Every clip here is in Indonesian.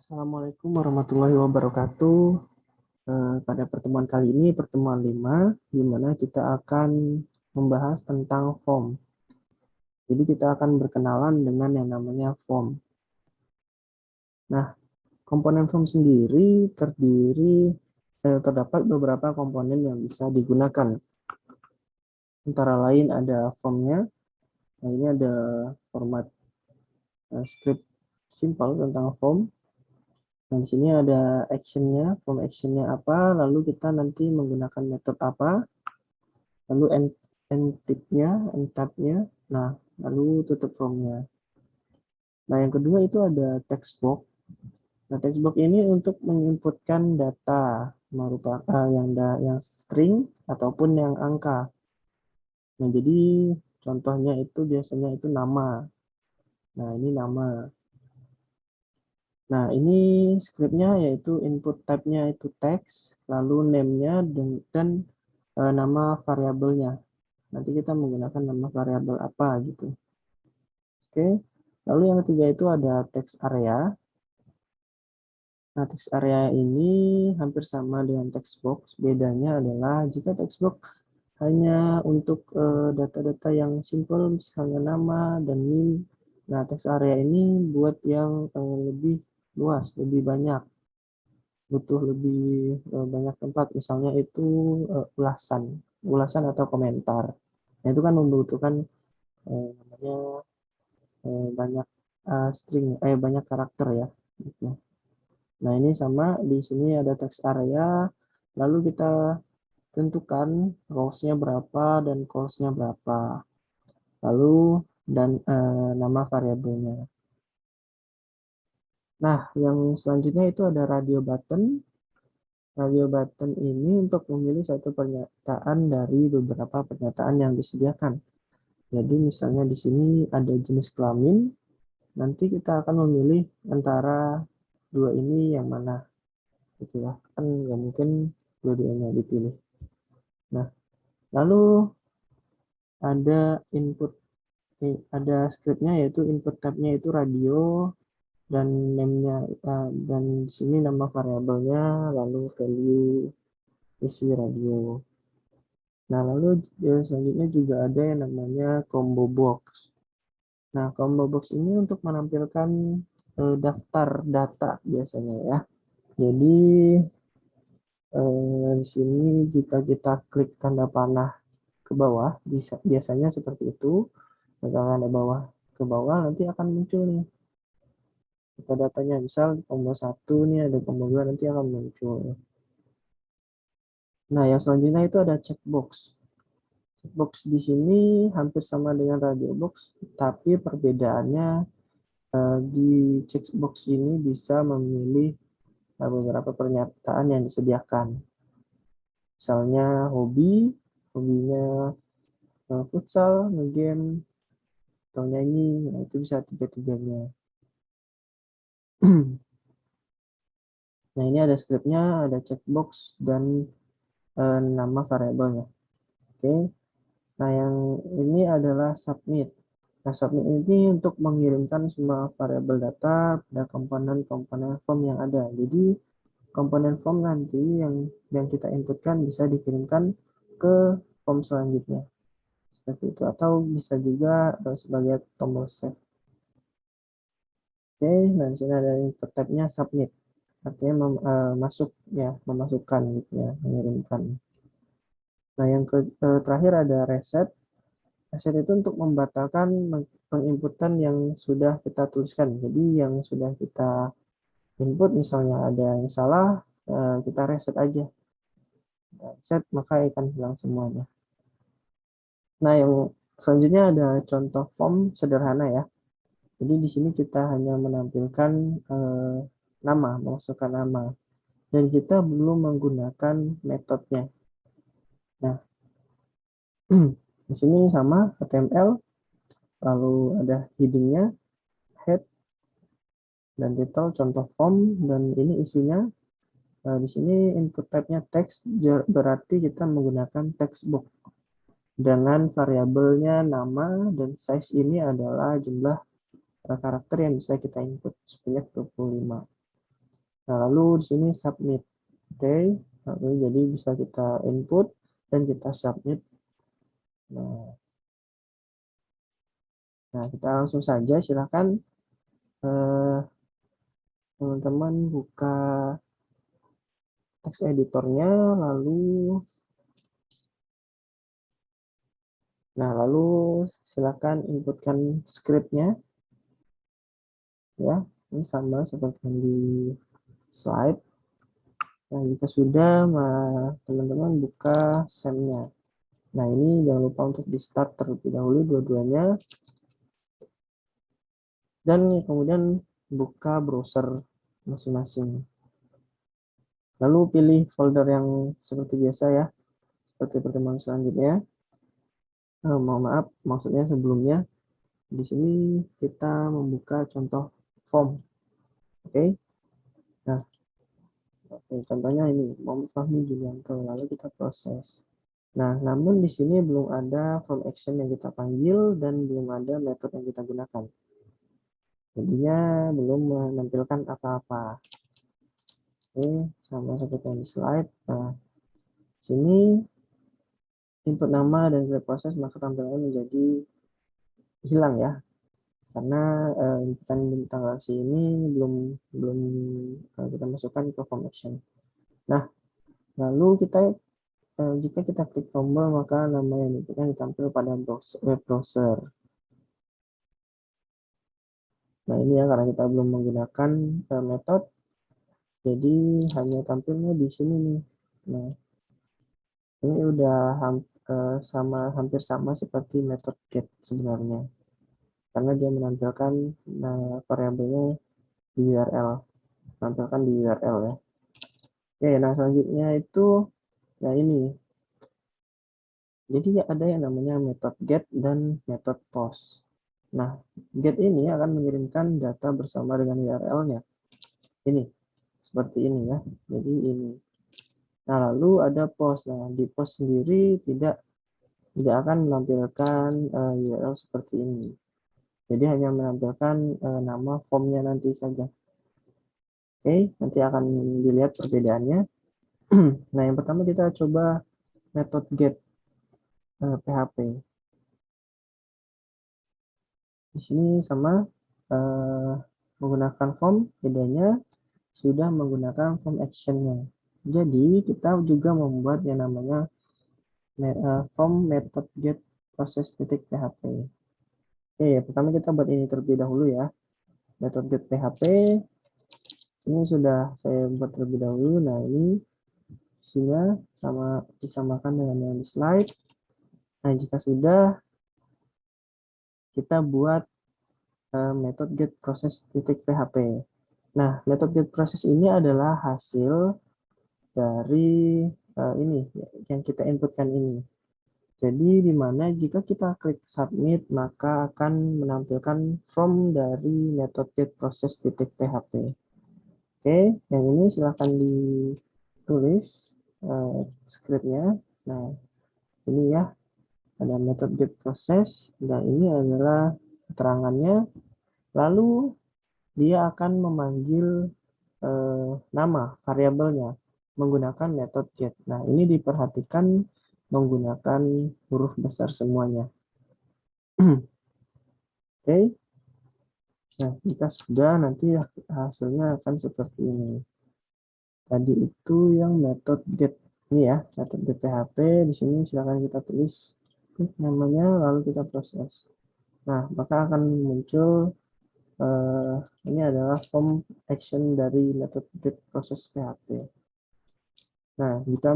Assalamualaikum warahmatullahi wabarakatuh. Pada pertemuan kali ini, pertemuan 5, di mana kita akan membahas tentang form. Jadi kita akan berkenalan dengan yang namanya form. Nah, komponen form sendiri terdapat beberapa komponen yang bisa digunakan. Antara lain ada formnya. Nah, ini ada format script simple tentang form. Nah, di sini ada actionnya, form actionnya apa, lalu kita nanti menggunakan metode apa, lalu end-type-nya, nah, lalu tutup formnya. Nah, yang kedua itu ada text box. Nah, text box ini untuk menginputkan data merupakan yang string ataupun yang angka. Nah, jadi contohnya itu biasanya itu nama. Nah, ini nama. Nah, ini scriptnya yaitu input type-nya itu text, lalu name-nya dan nama variabelnya. Nanti kita menggunakan nama variabel apa gitu. Oke, lalu yang ketiga itu ada text area. Nah, text area ini hampir sama dengan text box. Bedanya adalah jika text box hanya untuk data-data yang simple, misalnya nama dan name. Nah, text area ini buat yang lebih luas, lebih banyak, butuh lebih banyak tempat, misalnya itu ulasan atau komentar. Nah, itu kan membutuhkan namanya banyak banyak karakter ya. Gitu. Nah, ini sama di sini ada text area, lalu kita tentukan rows-nya berapa dan calls-nya berapa. Lalu dan nama variabelnya. Nah, yang selanjutnya itu ada radio button. Radio button ini untuk memilih satu pernyataan dari beberapa pernyataan yang disediakan. Jadi misalnya di sini ada jenis kelamin, nanti kita akan memilih antara dua ini yang mana, gitu ya. Kan nggak mungkin dua-duanya dipilih. Nah, lalu ada scriptnya yaitu input tab-nya itu radio dan name-nya dan di sini nama variabelnya lalu value isi radio. Nah, lalu selanjutnya juga ada yang namanya combo box. Nah, combo box ini untuk menampilkan daftar data biasanya ya. Jadi di sini jika kita klik tanda panah ke bawah, biasanya seperti itu. Tanda bawah ke bawah nanti akan muncul nih datanya. Misal combo 1 nih ada combo 2 nanti akan muncul. Nah, yang selanjutnya itu ada checkbox. Checkbox di sini hampir sama dengan radio box, tapi perbedaannya di checkbox ini bisa memilih beberapa pernyataan yang disediakan. Misalnya hobinya futsal, game, atau nyanyi, nah itu bisa tiga-tiganya. Nah, ini ada scriptnya, ada checkbox, dan nama variabelnya. Oke. Nah, yang ini adalah submit. Nah, submit ini untuk mengirimkan semua variabel data pada komponen-komponen form yang ada. Jadi, komponen form nanti yang kita inputkan bisa dikirimkan ke form selanjutnya. Seperti itu. Atau bisa juga sebagai tombol save. Oke, nah di sini ada input tab-nya submit. Artinya memasukkan gitu ya, mengirimkan. Nah, yang terakhir ada reset. Reset itu untuk membatalkan penginputan yang sudah kita tuliskan. Jadi yang sudah kita input misalnya ada yang salah, kita reset aja. Reset maka akan hilang semuanya. Nah, yang selanjutnya ada contoh form sederhana ya. Jadi di sini kita hanya menampilkan nama, memasukkan nama. Dan kita belum menggunakan metodenya. Nah, di sini sama HTML, lalu ada heading-nya, head, dan title, contoh form, dan ini isinya. Nah, di sini input type-nya text, berarti kita menggunakan text box. Dengan variabelnya nama dan size ini adalah jumlah karakter yang bisa kita input sebanyak 25. Nah, lalu di sini submit. Oke, lalu jadi bisa kita input dan kita submit. Nah, kita langsung saja silakan teman-teman buka text editornya, lalu silakan inputkan scriptnya, ya. Ini sama seperti yang di slide. Nah, jika sudah, teman-teman buka SAM-nya. Nah, ini jangan lupa untuk di start terlebih dahulu dua-duanya. Dan kemudian buka browser masing-masing. Lalu pilih folder yang seperti biasa ya, seperti pertemuan selanjutnya. Mohon maaf, maksudnya sebelumnya di sini kita membuka contoh form. Oke. Nah, contohnya ini Muhammad Fahmi Julianto, lalu kita proses. Nah, namun di sini belum ada form action yang kita panggil dan belum ada metode yang kita gunakan. Jadinya belum menampilkan apa-apa. Oke, sama seperti yang di slide. Nah, sini input nama dan proses, maka tampilannya menjadi hilang ya, karena inputan bintang reaksi ini belum kita masukkan ke form action. Nah, lalu jika kita klik tombol, maka nama yang diinputkan ditampil pada web browser. Nah, ini ya, karena kita belum menggunakan metode, jadi hanya tampilnya di sini nih. Nah, ini udah hampir sama seperti metode get sebenarnya, karena dia menampilkan variabelnya di URL, menampilkan di URL ya. Oke, nah selanjutnya itu ya ini. Jadi ada yang namanya metode get dan metode post. Nah, get ini akan mengirimkan data bersama dengan URL-nya. Ini, seperti ini ya. Jadi ini. Nah, lalu ada post. Nah, di post sendiri tidak akan menampilkan URL seperti ini. Jadi hanya menampilkan nama formnya nanti saja. Oke, nanti akan dilihat perbedaannya. Nah, yang pertama kita coba metode get PHP. Di sini sama menggunakan form, bedanya sudah menggunakan form actionnya. Jadi kita juga membuat yang namanya form method get process titik PHP. Oke, pertama kita buat ini terlebih dahulu ya. Method get PHP ini sudah saya buat terlebih dahulu. Nah, ini isinya disamakan dengan yang di slide. Nah, jika sudah, kita buat method get process titik PHP. Nah, method get process ini adalah hasil dari ini yang kita inputkan ini. Jadi di mana jika kita klik submit, maka akan menampilkan from dari method get process titik PHP. Oke, yang ini silahkan ditulis scriptnya. Nah, ini ya, ada method get process, dan ini adalah keterangannya. Lalu dia akan memanggil nama variabelnya menggunakan metode get. Nah, ini diperhatikan menggunakan huruf besar semuanya. Oke. Nah, jika sudah, nanti hasilnya akan seperti ini. Tadi itu yang metode get. Ini ya, metode get PHP. Di sini silakan kita tulis namanya, lalu kita proses. Nah, maka akan muncul ini adalah form action dari metode get proses PHP. Nah, jika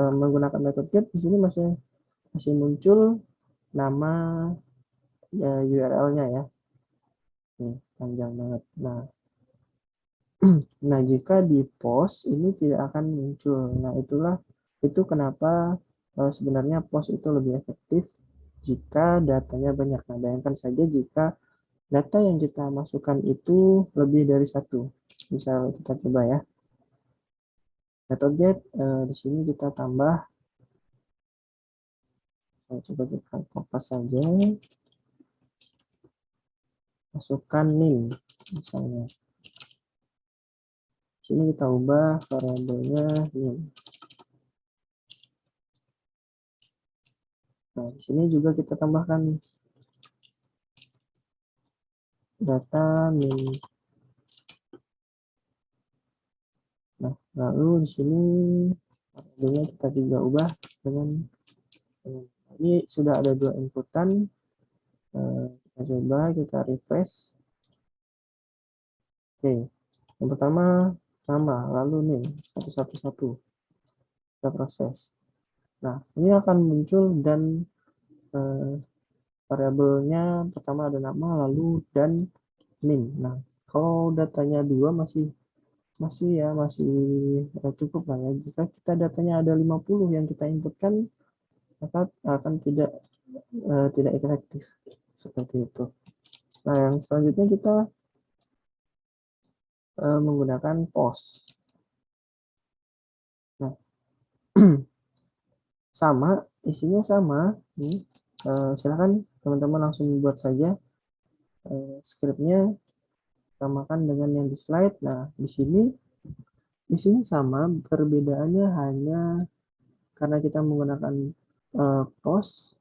menggunakan metode get, di sini masih muncul nama URL-nya ya. Nih, panjang banget. Nah, jika di post ini tidak akan muncul. Nah, itu kenapa sebenarnya post itu lebih efektif jika datanya banyak. Nah, bayangkan saja jika data yang kita masukkan itu lebih dari satu. Misal kita coba ya. Metode get di sini kita tambah. Coba kita kopas saja. Masukkan nim misalnya. Sini kita ubah variabelnya ini. Nah, di sini juga kita tambahkan nih data min. Nah, lalu di sini variabelnya kita juga ubah dengan ini sudah ada 2 inputan. Kita coba, kita refresh. Oke, yang pertama sama, lalu nih satu-satu kita proses. Nah, ini akan muncul dan variabelnya pertama ada nama, lalu dan min. Nah, kalau datanya 2 masih cukup lah ya. Jika kita datanya ada 50 yang kita inputkan, maka akan tidak efektif seperti itu. Nah, yang selanjutnya kita menggunakan post. Nah, sama, isinya sama. Silakan teman-teman langsung buat saja skripnya, samakan dengan yang di slide. Nah, di sini sama, perbedaannya hanya karena kita menggunakan post.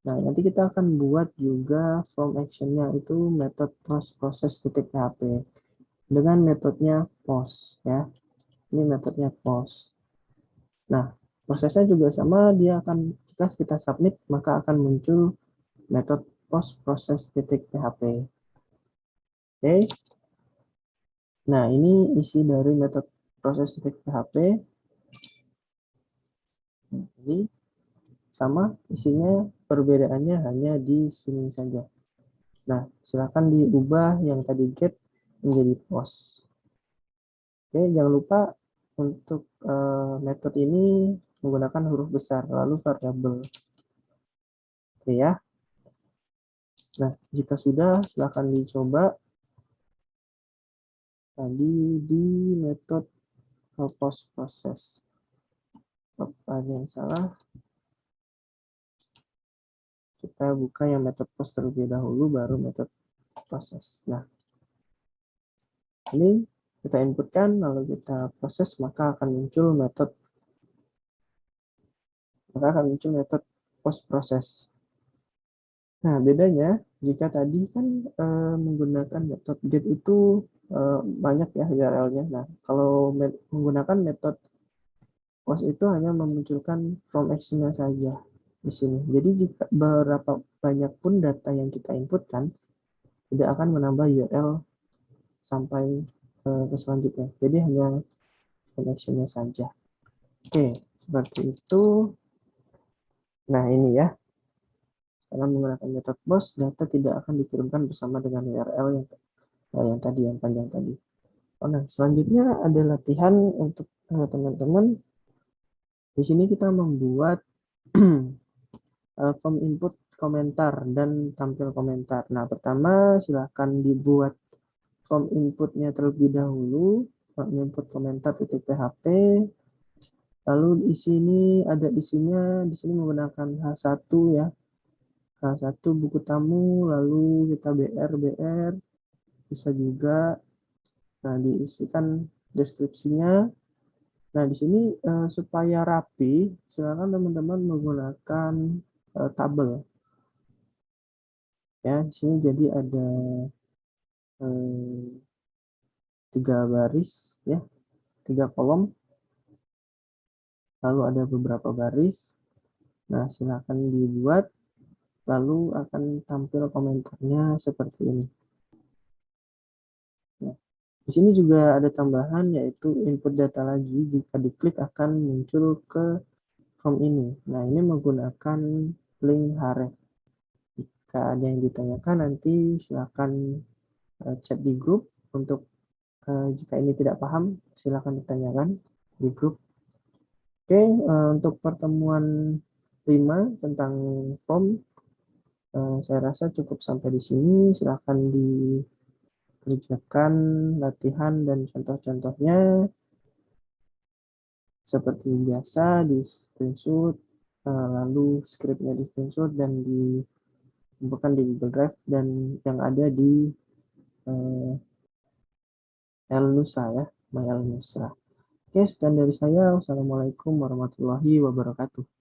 Nah, nanti kita akan buat juga from action-nya itu metode process.php dengan metodenya post ya. Ini metodenya post. Nah, prosesnya juga sama, dia akan jika kita submit maka akan muncul metode post process.php. Oke. Nah, ini isi dari metode process.php. Ini sama, isinya perbedaannya hanya di sini saja. Nah, silakan diubah yang tadi get menjadi post. Oke, jangan lupa untuk metode ini menggunakan huruf besar, lalu variabel. Oke ya. Nah, jika sudah, silakan dicoba. Tadi di metode post process. Apa yang salah? Kita buka yang metode post terlebih dahulu, baru metode proses. Nah, ini kita inputkan, lalu kita proses, maka akan muncul metode post proses. Nah, bedanya jika tadi kan menggunakan metode get itu banyak ya URL-nya. Nah, kalau menggunakan metode post itu hanya memunculkan from action-nya saja di sini. Jadi jika berapa banyak pun data yang kita inputkan, tidak akan menambah URL sampai ke selanjutnya. Jadi hanya connection-nya saja. Oke, seperti itu. Nah, ini ya. Karena menggunakan metode post, data tidak akan dikirimkan bersama dengan URL yang tadi, yang panjang tadi. Nah, selanjutnya ada latihan untuk teman-teman. Di sini kita membuat form input komentar dan tampil komentar. Nah, pertama silakan dibuat form inputnya terlebih dahulu, form input komentar.php. Lalu di sini ada isinya, di sini menggunakan H1 ya. H1 buku tamu, lalu kita BR bisa juga. Nah, diisikan deskripsinya. Nah, di sini supaya rapi, silakan teman-teman menggunakan tabel. Ya, di sini jadi ada 3 baris ya, 3 kolom. Lalu ada beberapa baris. Nah, silakan dibuat, lalu akan tampil komentarnya seperti ini. Nah, di sini juga ada tambahan yaitu input data lagi. Jika diklik akan muncul ke form ini. Nah, ini menggunakan link href. Jika ada yang ditanyakan nanti silakan chat di grup. Untuk jika ini tidak paham silakan ditanyakan di grup. Oke, untuk pertemuan 5 tentang form saya rasa cukup sampai di sini. Silakan dikerjakan latihan dan contoh-contohnya seperti biasa, di screenshot, lalu skripnya di screenshot dan dikumpulkan di Google Drive dan yang ada di Elnusa ya. Mayal Nusra. Oke, sekian dari saya. Wassalamualaikum warahmatullahi wabarakatuh.